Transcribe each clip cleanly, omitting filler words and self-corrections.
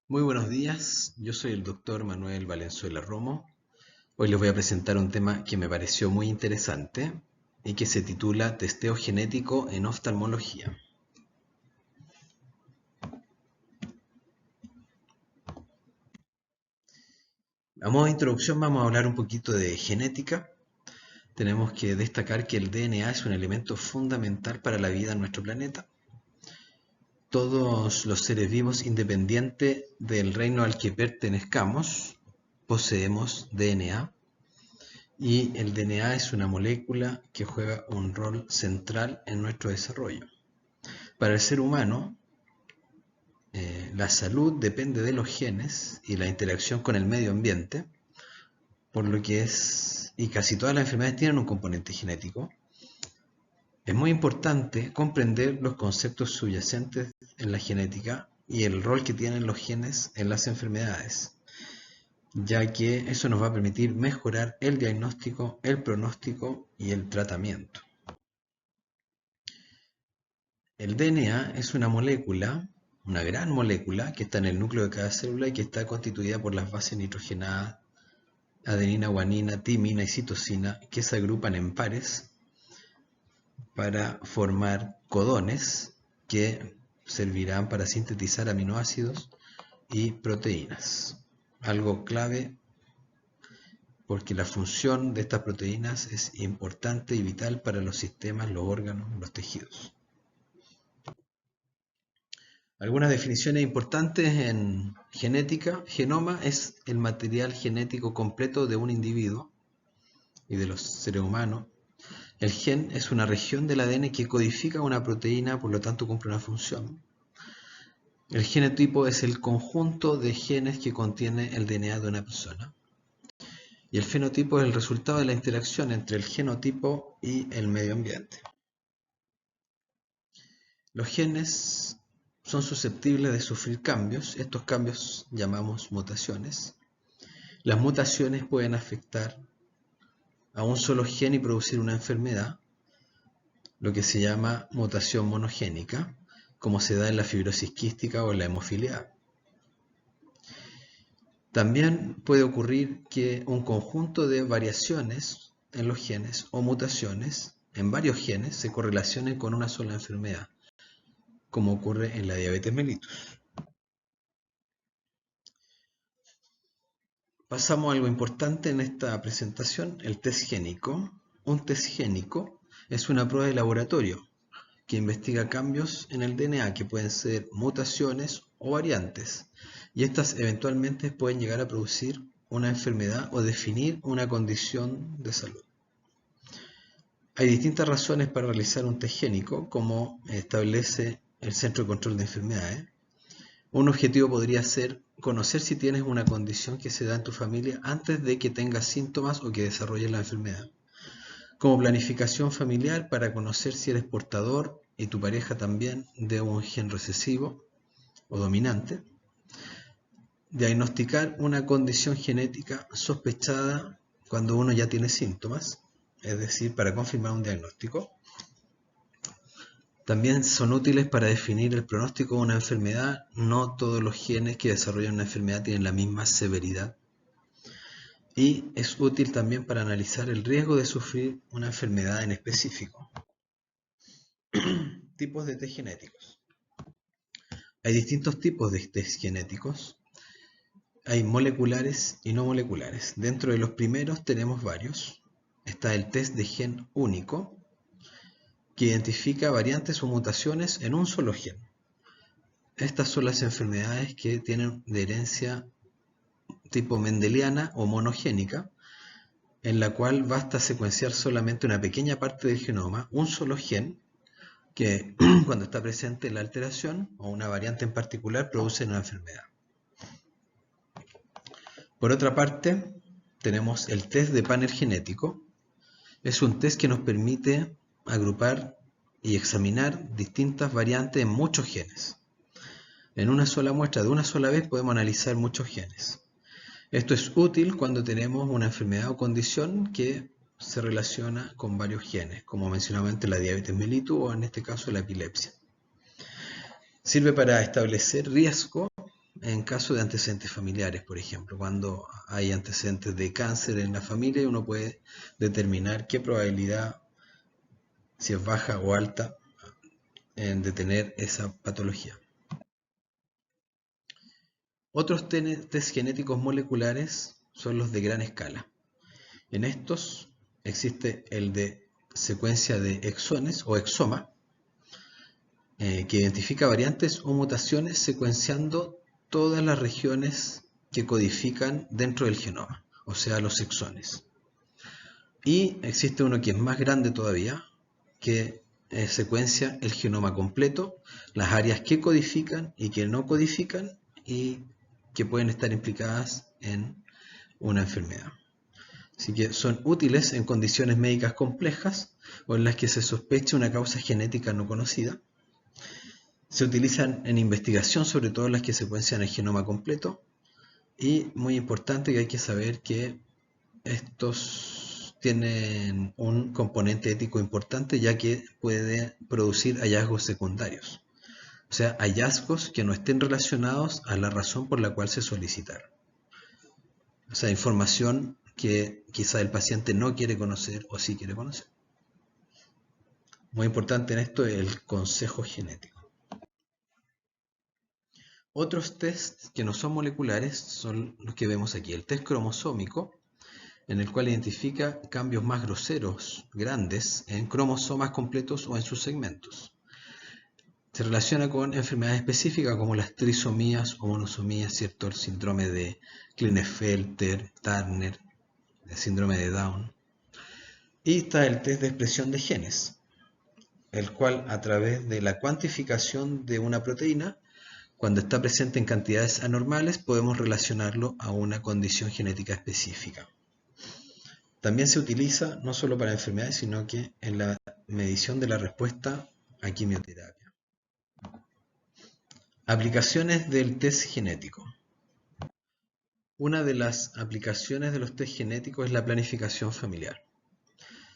Muy buenos días, yo soy el doctor Manuel Valenzuela Romo. Hoy les voy a presentar un tema que me pareció muy interesante y que se titula Testeo genético en oftalmología. A modo de introducción vamos a hablar un poquito de genética. Tenemos que destacar que el DNA es un elemento fundamental para la vida en nuestro planeta. Todos los seres vivos, independiente del reino al que pertenezcamos, poseemos DNA. Y el DNA es una molécula que juega un rol central en nuestro desarrollo. Para el ser humano, la salud depende de los genes y la interacción con el medio ambiente, por lo que y casi todas las enfermedades tienen un componente genético. Es muy importante comprender los conceptos subyacentes en la genética y el rol que tienen los genes en las enfermedades, ya que eso nos va a permitir mejorar el diagnóstico, el pronóstico y el tratamiento. El DNA es una molécula, una gran molécula, que está en el núcleo de cada célula y que está constituida por las bases nitrogenadas, adenina, guanina, timina y citosina, que se agrupan en pares para formar codones que servirán para sintetizar aminoácidos y proteínas. Algo clave porque la función de estas proteínas es importante y vital para los sistemas, los órganos, los tejidos. Algunas definiciones importantes en genética. Genoma es el material genético completo de un individuo y de los seres humanos. El gen es una región del ADN que codifica una proteína, por lo tanto cumple una función. El genotipo es el conjunto de genes que contiene el DNA de una persona. Y el fenotipo es el resultado de la interacción entre el genotipo y el medio ambiente. Los genes son susceptibles de sufrir cambios. Estos cambios llamamos mutaciones. Las mutaciones pueden afectar a un solo gen y producir una enfermedad, lo que se llama mutación monogénica, como se da en la fibrosis quística o en la hemofilia. También puede ocurrir que un conjunto de variaciones en los genes o mutaciones en varios genes se correlacionen con una sola enfermedad, como ocurre en la diabetes mellitus. Pasamos a algo importante en esta presentación, el test génico. Un test génico es una prueba de laboratorio que investiga cambios en el DNA que pueden ser mutaciones o variantes, y estas eventualmente pueden llegar a producir una enfermedad o definir una condición de salud. Hay distintas razones para realizar un test génico, como establece el Centro de Control de Enfermedades. Un objetivo podría ser conocer si tienes una condición que se da en tu familia antes de que tengas síntomas o que desarrolles la enfermedad. Como planificación familiar para conocer si eres portador y tu pareja también de un gen recesivo o dominante. Diagnosticar una condición genética sospechada cuando uno ya tiene síntomas, es decir, para confirmar un diagnóstico. También son útiles para definir el pronóstico de una enfermedad. No todos los genes que desarrollan una enfermedad tienen la misma severidad. Y es útil también para analizar el riesgo de sufrir una enfermedad en específico. Tipos de test genéticos. Hay distintos tipos de test genéticos. Hay moleculares y no moleculares. Dentro de los primeros tenemos varios. Está el test de gen único, que identifica variantes o mutaciones en un solo gen. Estas son las enfermedades que tienen de herencia tipo mendeliana o monogénica, en la cual basta secuenciar solamente una pequeña parte del genoma, un solo gen, que cuando está presente la alteración o una variante en particular produce una enfermedad. Por otra parte, tenemos el test de panel genético. Es un test que nos permite agrupar y examinar distintas variantes en muchos genes. En una sola muestra de una sola vez podemos analizar muchos genes. Esto es útil cuando tenemos una enfermedad o condición que se relaciona con varios genes, como mencionaba antes la diabetes mellitus o en este caso la epilepsia. Sirve para establecer riesgo en caso de antecedentes familiares, por ejemplo. Cuando hay antecedentes de cáncer en la familia, uno puede determinar qué probabilidad, si es baja o alta, de tener esa patología. Otros test genéticos moleculares son los de gran escala. En estos existe el de secuencia de exones o exoma, que identifica variantes o mutaciones secuenciando todas las regiones que codifican dentro del genoma, o sea, los exones. Y existe uno que es más grande todavía, que secuencia el genoma completo, las áreas que codifican y que no codifican y que pueden estar implicadas en una enfermedad. Así que son útiles en condiciones médicas complejas o en las que se sospecha una causa genética no conocida. Se utilizan en investigación, sobre todo las que secuencian el genoma completo. Y muy importante que hay que saber que estos tienen un componente ético importante, ya que puede producir hallazgos secundarios. O sea, hallazgos que no estén relacionados a la razón por la cual se solicitaron. O sea, información que quizá el paciente no quiere conocer o sí quiere conocer. Muy importante en esto es el consejo genético. Otros tests que no son moleculares son los que vemos aquí. El test cromosómico, en el cual identifica cambios más groseros, grandes, en cromosomas completos o en sus segmentos. Se relaciona con enfermedades específicas como las trisomías o monosomías, ¿cierto? El síndrome de Klinefelter, Turner, el síndrome de Down. Y está el test de expresión de genes, el cual a través de la cuantificación de una proteína, cuando está presente en cantidades anormales, podemos relacionarlo a una condición genética específica. También se utiliza no solo para enfermedades, sino que en la medición de la respuesta a quimioterapia. Aplicaciones del test genético. Una de las aplicaciones de los test genéticos es la planificación familiar.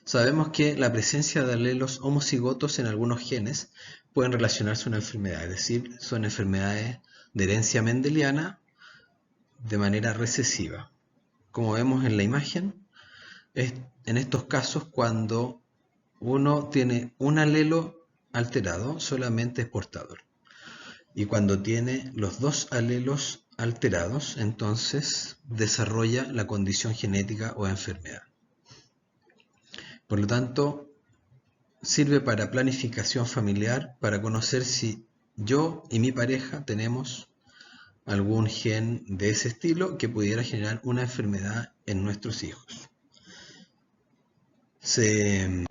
Sabemos que la presencia de alelos homocigotos en algunos genes pueden relacionarse a una enfermedad, es decir, son enfermedades de herencia mendeliana de manera recesiva. Como vemos en la imagen, en estos casos cuando uno tiene un alelo alterado, solamente es portador. Y cuando tiene los dos alelos alterados, entonces desarrolla la condición genética o enfermedad. Por lo tanto, sirve para planificación familiar, para conocer si yo y mi pareja tenemos algún gen de ese estilo que pudiera generar una enfermedad en nuestros hijos. Se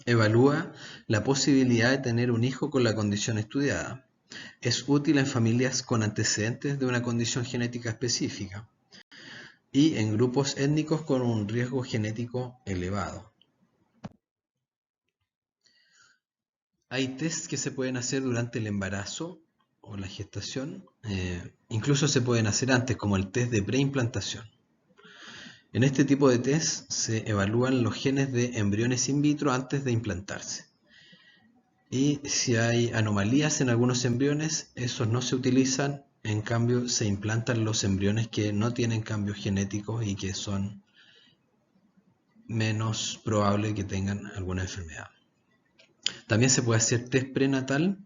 evalúa la posibilidad de tener un hijo con la condición estudiada. Es útil en familias con antecedentes de una condición genética específica y en grupos étnicos con un riesgo genético elevado. Hay tests que se pueden hacer durante el embarazo o la gestación, incluso se pueden hacer antes, como el test de preimplantación. En este tipo de test se evalúan los genes de embriones in vitro antes de implantarse. Y si hay anomalías en algunos embriones, esos no se utilizan, en cambio se implantan los embriones que no tienen cambios genéticos y que son menos probable que tengan alguna enfermedad. También se puede hacer test prenatal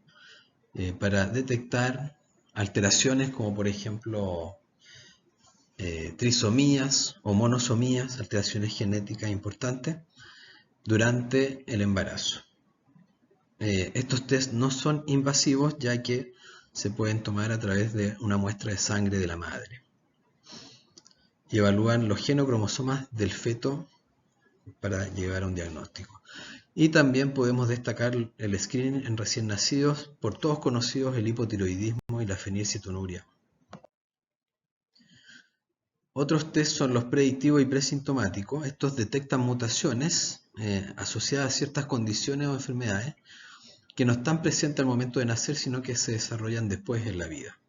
para detectar alteraciones como por ejemplo trisomías o monosomías, alteraciones genéticas importantes durante el embarazo. Estos test no son invasivos ya que se pueden tomar a través de una muestra de sangre de la madre y evalúan los genocromosomas del feto para llegar a un diagnóstico. Y también podemos destacar el screening en recién nacidos, por todos conocidos el hipotiroidismo y la fenilcetonuria. Otros test son los predictivos y presintomáticos. Estos detectan mutaciones asociadas a ciertas condiciones o enfermedades que no están presentes al momento de nacer, sino que se desarrollan después en la vida.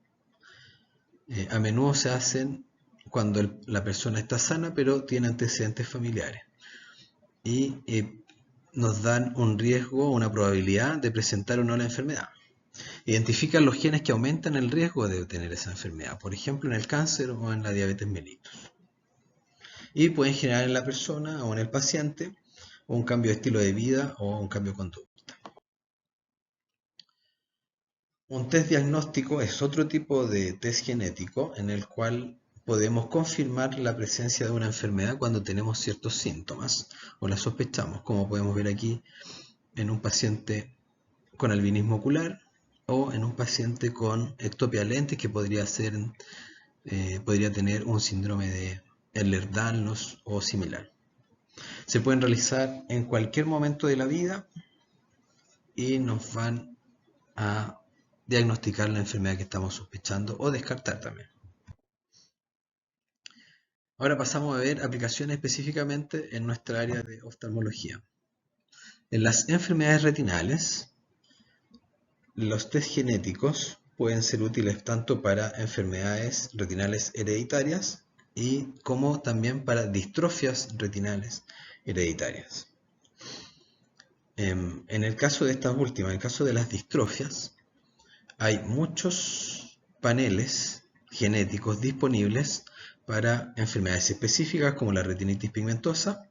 A menudo se hacen cuando la persona está sana, pero tiene antecedentes familiares. Y nos dan un riesgo, una probabilidad de presentar o no la enfermedad. Identifican los genes que aumentan el riesgo de tener esa enfermedad, por ejemplo en el cáncer o en la diabetes mellitus. Y pueden generar en la persona o en el paciente un cambio de estilo de vida o un cambio de conducta. Un test diagnóstico es otro tipo de test genético en el cual podemos confirmar la presencia de una enfermedad cuando tenemos ciertos síntomas o la sospechamos, como podemos ver aquí en un paciente con albinismo ocular o en un paciente con ectopia lente que podría tener un síndrome de Ehlers-Danlos o similar. Se pueden realizar en cualquier momento de la vida y nos van a diagnosticar la enfermedad que estamos sospechando o descartar también. Ahora pasamos a ver aplicaciones específicamente en nuestra área de oftalmología. En las enfermedades retinales, los test genéticos pueden ser útiles tanto para enfermedades retinales hereditarias y como también para distrofias retinales hereditarias. En el caso de estas últimas, en el caso de las distrofias, hay muchos paneles genéticos disponibles para enfermedades específicas como la retinitis pigmentosa,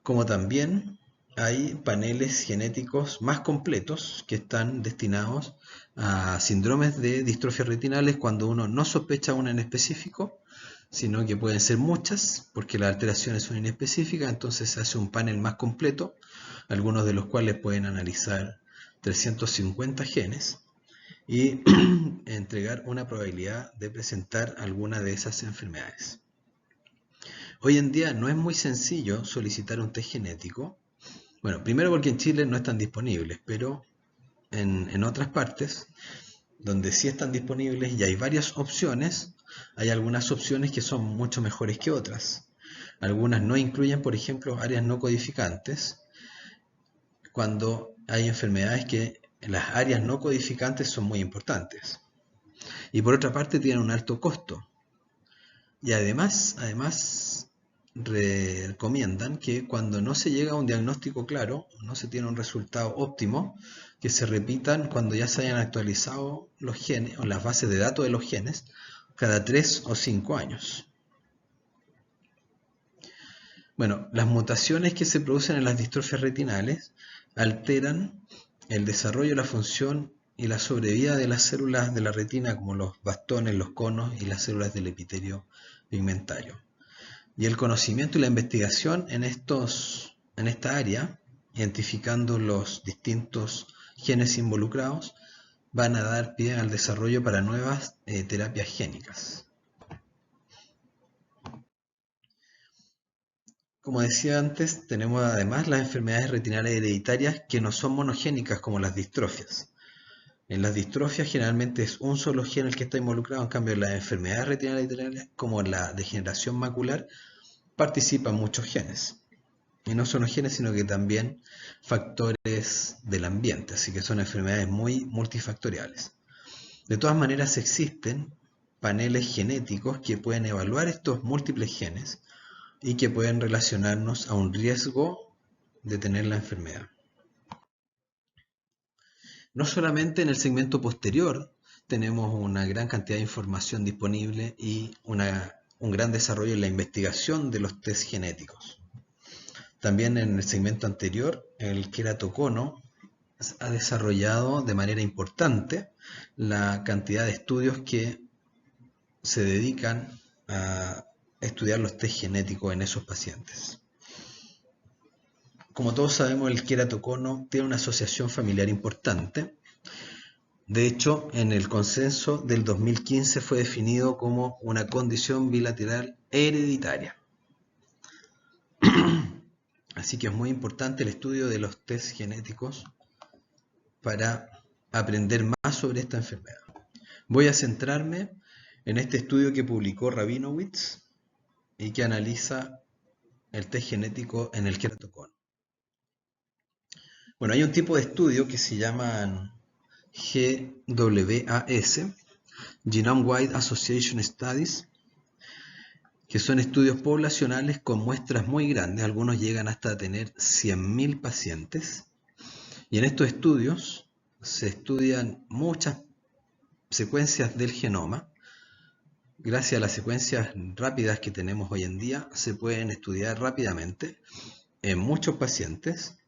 como también hay paneles genéticos más completos que están destinados a síndromes de distrofias retinales cuando uno no sospecha una en específico, sino que pueden ser muchas porque las alteraciones son inespecíficas, entonces se hace un panel más completo, algunos de los cuales pueden analizar 350 genes y entregar una probabilidad de presentar alguna de esas enfermedades. Hoy en día no es muy sencillo solicitar un test genético. Bueno, primero porque en Chile no están disponibles, pero en otras partes, donde sí están disponibles y hay varias opciones, hay algunas opciones que son mucho mejores que otras. Algunas no incluyen, por ejemplo, áreas no codificantes, cuando hay enfermedades que las áreas no codificantes son muy importantes. Y por otra parte tienen un alto costo. Y además recomiendan que cuando no se llega a un diagnóstico claro, no se tiene un resultado óptimo, que se repitan cuando ya se hayan actualizado los genes o las bases de datos de los genes cada 3 o 5 años. Bueno, las mutaciones que se producen en las distrofias retinales alteran el desarrollo, la función y la sobrevida de las células de la retina como los bastones, los conos y las células del epitelio pigmentario. Y el conocimiento y la investigación en esta área, identificando los distintos genes involucrados, van a dar pie al desarrollo para nuevas terapias génicas. Como decía antes, tenemos además las enfermedades retinales hereditarias que no son monogénicas como las distrofias. En las distrofias generalmente es un solo gen el que está involucrado, en cambio en las enfermedades retinales hereditarias como la degeneración macular participan muchos genes. Y no solo genes, sino que también factores del ambiente, así que son enfermedades muy multifactoriales. De todas maneras existen paneles genéticos que pueden evaluar estos múltiples genes y que pueden relacionarnos a un riesgo de tener la enfermedad. No solamente en el segmento posterior tenemos una gran cantidad de información disponible y un gran desarrollo en la investigación de los test genéticos. También en el segmento anterior, el queratocono ha desarrollado de manera importante la cantidad de estudios que se dedican a estudiar los test genéticos en esos pacientes. Como todos sabemos, el queratocono tiene una asociación familiar importante. De hecho, en el consenso del 2015 fue definido como una condición bilateral hereditaria. Así que es muy importante el estudio de los test genéticos para aprender más sobre esta enfermedad. Voy a centrarme en este estudio que publicó Rabinowitz y que analiza el test genético en el queratocono. Bueno, hay un tipo de estudio que se llaman GWAS, Genome Wide Association Studies, que son estudios poblacionales con muestras muy grandes, algunos llegan hasta tener 100.000 pacientes, y en estos estudios se estudian muchas secuencias del genoma. Gracias a las secuencias rápidas que tenemos hoy en día, se pueden estudiar rápidamente en muchos pacientes,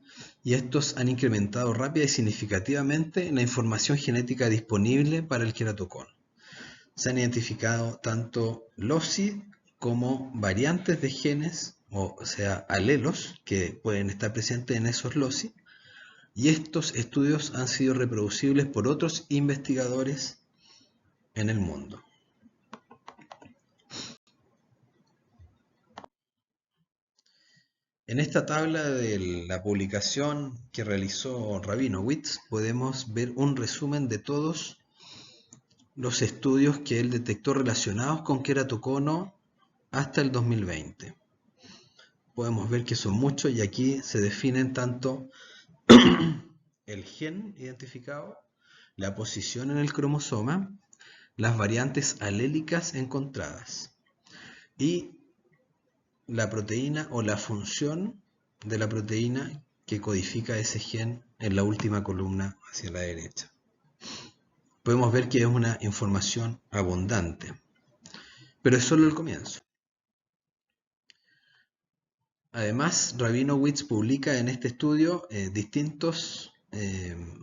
y estos han incrementado rápida y significativamente la información genética disponible para el queratocono. Se han identificado tanto loci como variantes de genes, o sea, alelos que pueden estar presentes en esos loci, y estos estudios han sido reproducibles por otros investigadores en el mundo. En esta tabla de la publicación que realizó Rabinowitz podemos ver un resumen de todos los estudios que él detectó relacionados con queratocono hasta el 2020. Podemos ver que son muchos, y aquí se definen tanto el gen identificado, la posición en el cromosoma, las variantes alélicas encontradas y la proteína o la función de la proteína que codifica ese gen en la última columna hacia la derecha. Podemos ver que es una información abundante, pero es solo el comienzo. Además, Rabinowitz publica en este estudio distintos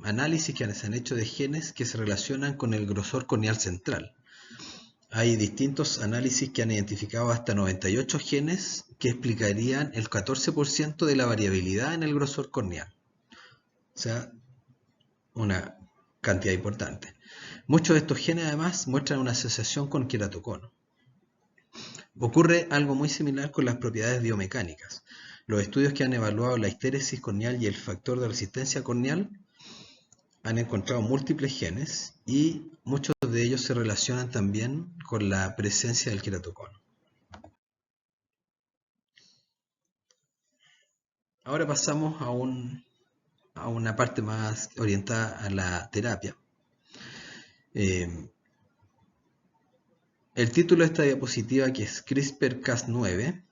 análisis que se han hecho de genes que se relacionan con el grosor corneal central. Hay distintos análisis que han identificado hasta 98 genes que explicarían el 14% de la variabilidad en el grosor corneal. O sea, una cantidad importante. Muchos de estos genes además muestran una asociación con queratocono. Ocurre algo muy similar con las propiedades biomecánicas. Los estudios que han evaluado la histéresis corneal y el factor de resistencia corneal han encontrado múltiples genes, y muchos de ellos se relacionan también con la presencia del queratocono. Ahora pasamos a una parte más orientada a la terapia. El título de esta diapositiva, que es CRISPR-Cas9,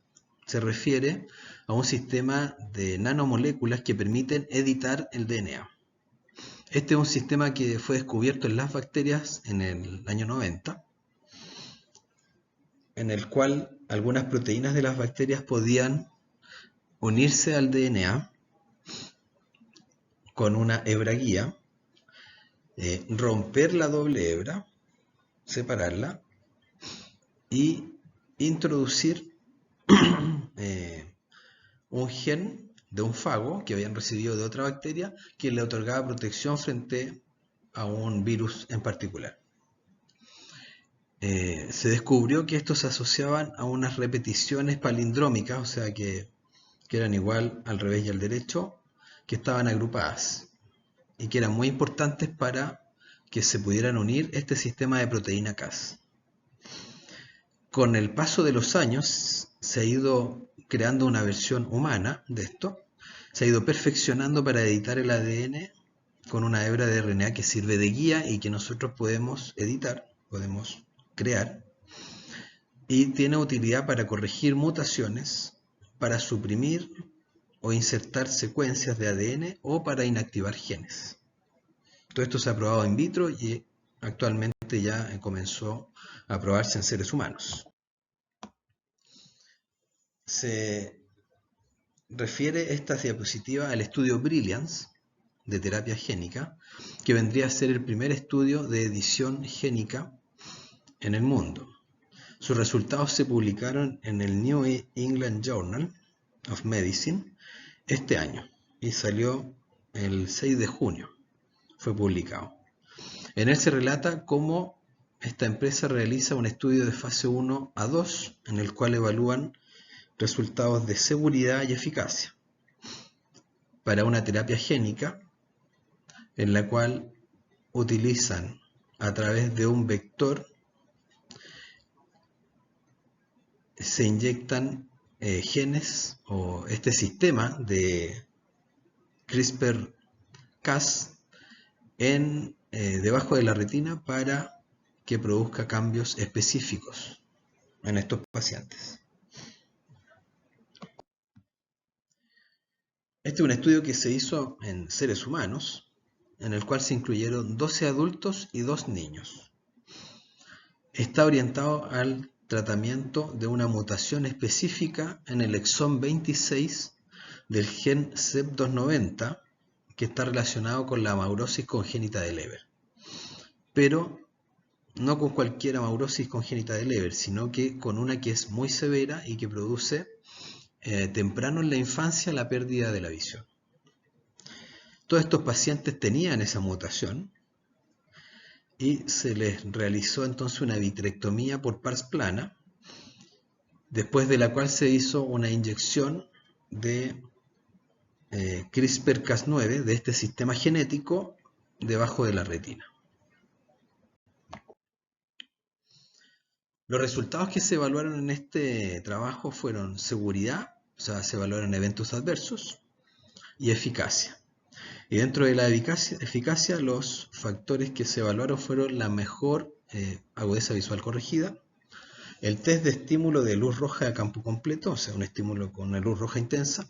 se refiere a un sistema de nanomoléculas que permiten editar el DNA. Este es un sistema que fue descubierto en las bacterias en el año 90, en el cual algunas proteínas de las bacterias podían unirse al DNA con una hebra guía, romper la doble hebra, separarla y introducir un gen de un fago que habían recibido de otra bacteria que le otorgaba protección frente a un virus en particular. Se descubrió que estos se asociaban a unas repeticiones palindrómicas, o sea que eran igual al revés y al derecho, que estaban agrupadas y que eran muy importantes para que se pudieran unir este sistema de proteína Cas. Con el paso de los años se ha ido creando una versión humana de esto, se ha ido perfeccionando para editar el ADN con una hebra de RNA que sirve de guía y que nosotros podemos editar, podemos crear, y tiene utilidad para corregir mutaciones, para suprimir o insertar secuencias de ADN o para inactivar genes. Todo esto se ha probado in vitro y actualmente ya comenzó a probarse en seres humanos. Se refiere esta diapositiva al estudio Brilliance de terapia génica, que vendría a ser el primer estudio de edición génica en el mundo. Sus resultados se publicaron en el New England Journal of Medicine este año y salió el 6 de junio, fue publicado. En él se relata cómo esta empresa realiza un estudio de fase 1 a 2 en el cual evalúan resultados de seguridad y eficacia para una terapia génica en la cual utilizan a través de un vector, se inyectan genes o este sistema de CRISPR-Cas debajo de la retina para que produzca cambios específicos en estos pacientes. Este es un estudio que se hizo en seres humanos, en el cual se incluyeron 12 adultos y 2 niños. Está orientado al tratamiento de una mutación específica en el exón 26 del gen CEP290, que está relacionado con la amaurosis congénita de Leber. Pero no con cualquier amaurosis congénita de Leber, sino que con una que es muy severa y que produce temprano en la infancia la pérdida de la visión. Todos estos pacientes tenían esa mutación y se les realizó entonces una vitrectomía por pars plana, después de la cual se hizo una inyección de CRISPR-Cas9 de este sistema genético debajo de la retina. Los resultados que se evaluaron en este trabajo fueron seguridad, o sea, se evaluaron eventos adversos, y eficacia. Y dentro de la eficacia, los factores que se evaluaron fueron la mejor agudeza visual corregida, el test de estímulo de luz roja a campo completo, o sea, un estímulo con una luz roja intensa,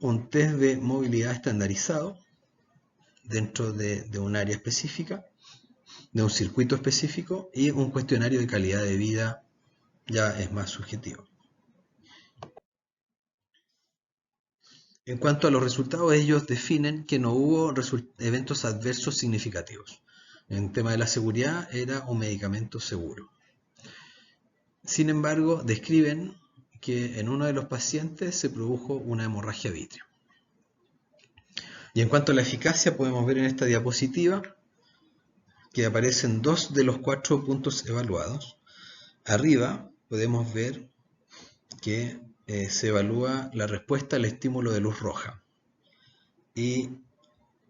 un test de movilidad estandarizado dentro de un área específica, de un circuito específico, y un cuestionario de calidad de vida ya es más subjetivo. En cuanto a los resultados, ellos definen que no hubo eventos adversos significativos. En tema de la seguridad, era un medicamento seguro. Sin embargo, describen que en uno de los pacientes se produjo una hemorragia vítrea. Y en cuanto a la eficacia, podemos ver en esta diapositiva que aparecen 2 de los 4 puntos evaluados. Arriba podemos ver que se evalúa la respuesta al estímulo de luz roja. Y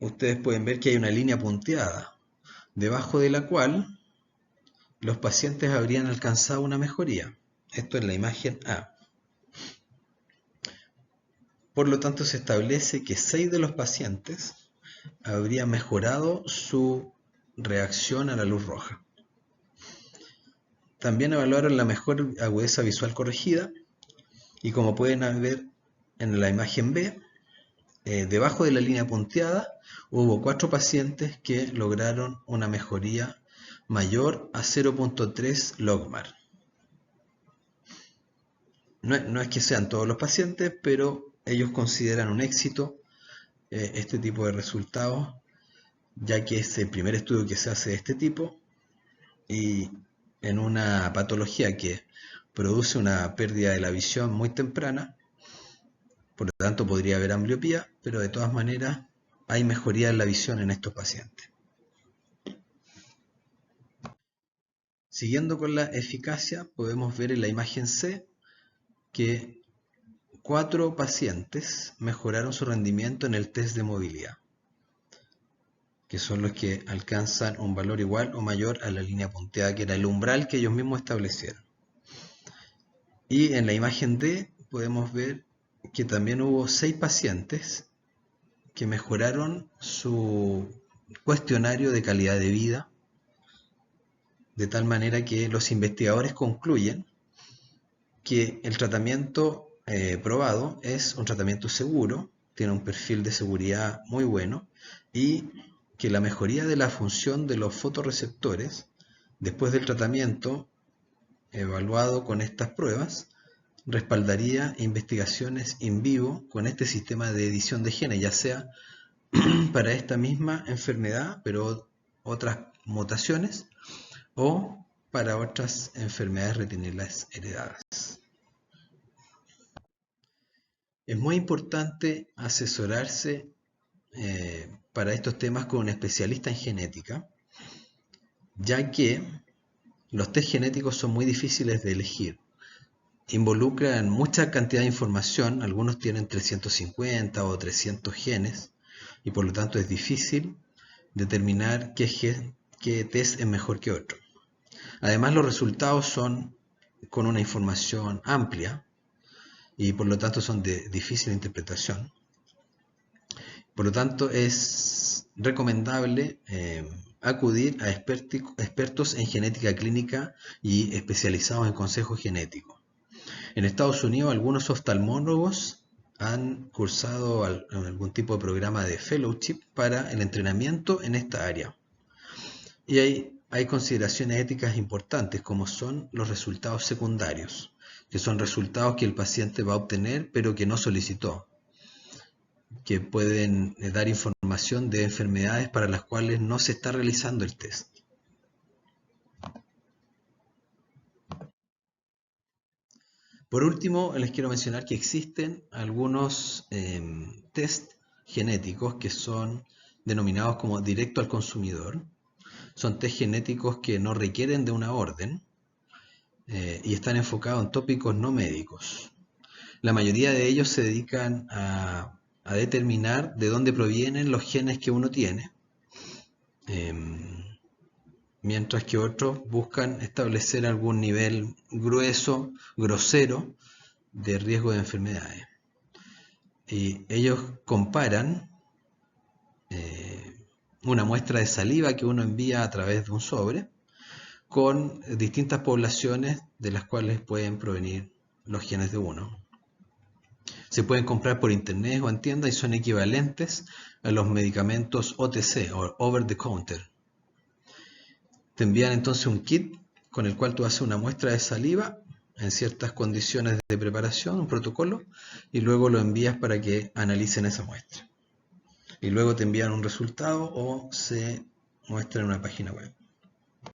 ustedes pueden ver que hay una línea punteada, debajo de la cual los pacientes habrían alcanzado una mejoría. Esto es la imagen A. Por lo tanto, se establece que 6 de los pacientes habrían mejorado su reacción a la luz roja. También evaluaron la mejor agudeza visual corregida y, como pueden ver en la imagen B, debajo de la línea punteada hubo 4 pacientes que lograron una mejoría mayor a 0.3 logmar. No es que sean todos los pacientes, pero ellos consideran un éxito este tipo de resultados, ya que es el primer estudio que se hace de este tipo y en una patología que produce una pérdida de la visión muy temprana. Por lo tanto, podría haber ambliopía, pero de todas maneras hay mejoría en la visión en estos pacientes. Siguiendo con la eficacia, podemos ver en la imagen C que 4 pacientes mejoraron su rendimiento en el test de movilidad, que son los que alcanzan un valor igual o mayor a la línea punteada, que era el umbral que ellos mismos establecieron. Y en la imagen D podemos ver que también hubo 6 pacientes que mejoraron su cuestionario de calidad de vida, de tal manera que los investigadores concluyen que el tratamiento probado es un tratamiento seguro, tiene un perfil de seguridad muy bueno y que la mejoría de la función de los fotorreceptores después del tratamiento evaluado con estas pruebas respaldaría investigaciones in vivo con este sistema de edición de genes, ya sea para esta misma enfermedad, pero otras mutaciones, o para otras enfermedades retinilas heredadas. Es muy importante asesorarse para estos temas con un especialista en genética, ya que los test genéticos son muy difíciles de elegir. Involucran mucha cantidad de información, algunos tienen 350 o 300 genes, y por lo tanto es difícil determinar qué test es mejor que otro. Además, los resultados son con una información amplia y por lo tanto son de difícil interpretación. Por lo tanto, es recomendable acudir a expertos en genética clínica y especializados en consejo genético. En Estados Unidos, algunos oftalmólogos han cursado algún tipo de programa de fellowship para el entrenamiento en esta área. Y hay consideraciones éticas importantes, como son los resultados secundarios, que son resultados que el paciente va a obtener pero que no solicitó, que pueden dar información de enfermedades para las cuales no se está realizando el test. Por último, les quiero mencionar que existen algunos test genéticos que son denominados como directo al consumidor. Son test genéticos que no requieren de una orden y están enfocados en tópicos no médicos. La mayoría de ellos se dedican a determinar de dónde provienen los genes que uno tiene, mientras que otros buscan establecer algún nivel grosero de riesgo de enfermedades. Y ellos comparan una muestra de saliva que uno envía a través de un sobre con distintas poblaciones de las cuales pueden provenir los genes de uno. Se pueden comprar por internet o en tienda y son equivalentes a los medicamentos OTC o over the counter. Te envían entonces un kit con el cual tú haces una muestra de saliva en ciertas condiciones de preparación, un protocolo, y luego lo envías para que analicen esa muestra. Y luego te envían un resultado o se muestra en una página web.